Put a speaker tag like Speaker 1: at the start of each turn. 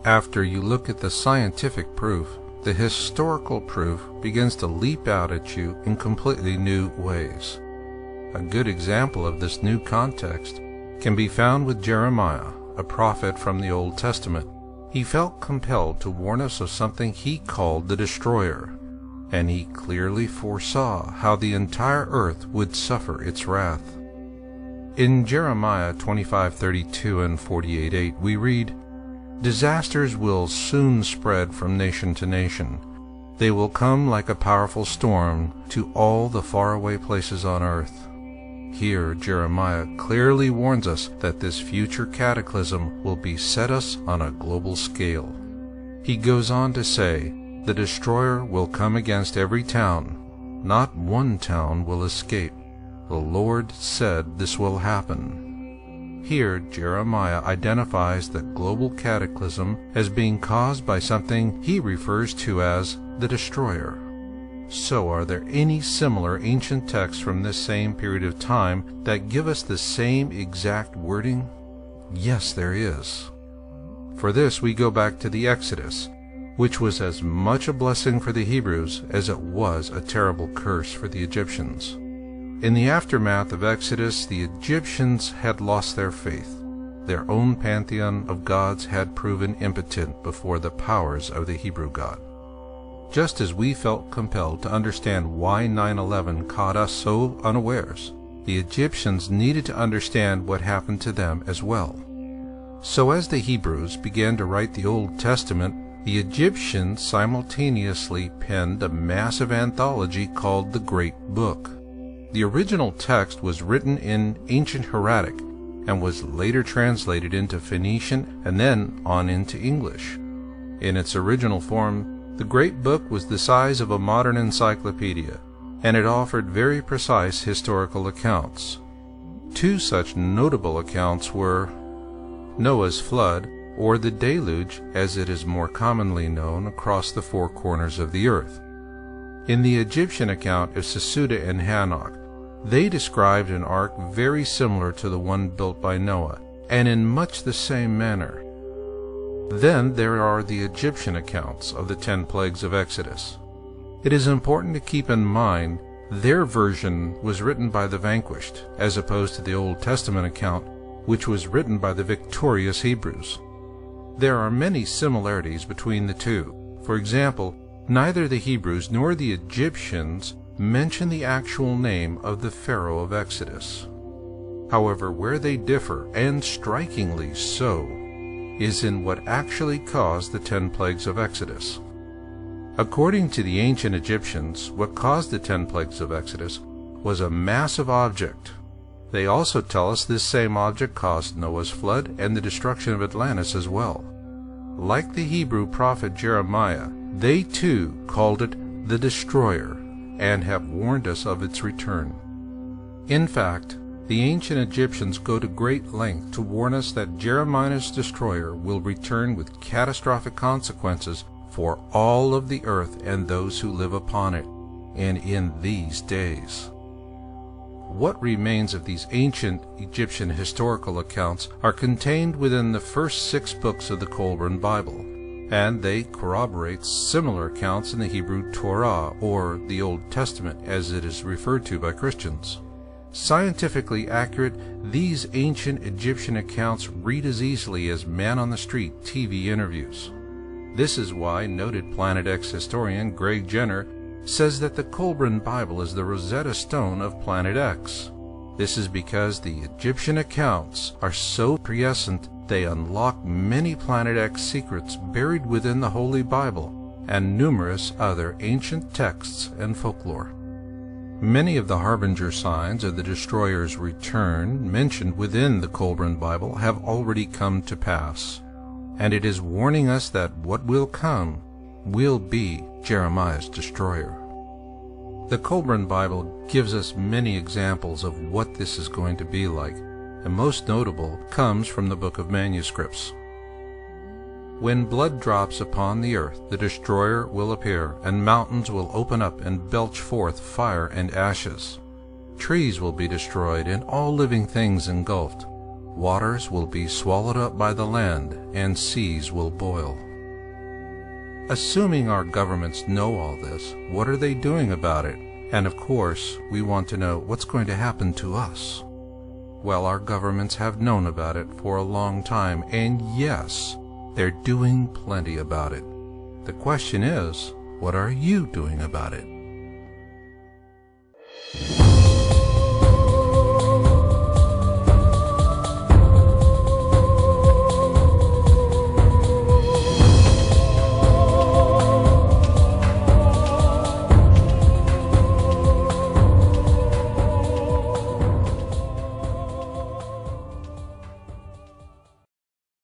Speaker 1: After you look at the scientific proof, the historical proof begins to leap out at you in completely new ways. A good example of this new context can be found with Jeremiah, a prophet from the Old Testament. He felt compelled to warn us of something he called the destroyer, and he clearly foresaw how the entire earth would suffer its wrath. In Jeremiah 25:32 and 48:8 we read, "Disasters will soon spread from nation to nation. They will come like a powerful storm to all the faraway places on earth." Here Jeremiah clearly warns us that this future cataclysm will beset us on a global scale. He goes on to say, "The destroyer will come against every town. Not one town will escape. The Lord said this will happen." Here Jeremiah identifies the global cataclysm as being caused by something he refers to as the destroyer. So are there any similar ancient texts from this same period of time that give us the same exact wording? Yes, there is. For this we go back to the Exodus, which was as much a blessing for the Hebrews as it was a terrible curse for the Egyptians. In the aftermath of Exodus, the Egyptians had lost their faith. Their own pantheon of gods had proven impotent before the powers of the Hebrew God. Just as we felt compelled to understand why 9/11 caught us so unawares, the Egyptians needed to understand what happened to them as well. So as the Hebrews began to write the Old Testament, the Egyptians simultaneously penned a massive anthology called the Great Book. The original text was written in ancient Hieratic and was later translated into Phoenician and then on into English. In its original form, the Great Book was the size of a modern encyclopedia, and it offered very precise historical accounts. Two such notable accounts were Noah's flood, or the deluge as it is more commonly known across the four corners of the earth. In the Egyptian account of Sesuda and Hanok, they described an ark very similar to the one built by Noah, and in much the same manner. Then there are the Egyptian accounts of the 10 plagues of Exodus. It is important to keep in mind their version was written by the vanquished, as opposed to the Old Testament account, which was written by the victorious Hebrews. There are many similarities between the two. For example, neither the Hebrews nor the Egyptians mention the actual name of the Pharaoh of Exodus. However, where they differ, and strikingly so, is in what actually caused the 10 plagues of Exodus. According to the ancient Egyptians, what caused the 10 plagues of Exodus was a massive object. They also tell us this same object caused Noah's flood and the destruction of Atlantis as well. Like the Hebrew prophet Jeremiah, they too called it the destroyer and have warned us of its return. In fact, the ancient Egyptians go to great length to warn us that Jeremiah's destroyer will return with catastrophic consequences for all of the earth and those who live upon it, and in these days. What remains of these ancient Egyptian historical accounts are contained within the first 6 books of the Qumran Bible, and they corroborate similar accounts in the Hebrew Torah, or the Old Testament as it is referred to by Christians. Scientifically accurate, these ancient Egyptian accounts read as easily as man-on-the-street TV interviews. This is why noted Planet X historian Greg Jenner says that the Qumran Bible is the Rosetta Stone of Planet X. This is because the Egyptian accounts are so prescient they unlock many Planet X secrets buried within the Holy Bible and numerous other ancient texts and folklore. Many of the harbinger signs of the destroyer's return mentioned within the Qumran Bible have already come to pass, and it is warning us that what will come will be Jeremiah's destroyer. The Qumran Bible gives us many examples of what this is going to be like, and most notable comes from the Book of Manuscripts. When blood drops upon the earth, the destroyer will appear, and mountains will open up and belch forth fire and ashes. Trees will be destroyed, and all living things engulfed. Waters will be swallowed up by the land, and seas will boil. Assuming our governments know all this, what are they doing about it? And of course, we want to know what's going to happen to us. Well, our governments have known about it for a long time, and yes, they're doing plenty about it. The question is, what are you doing about it?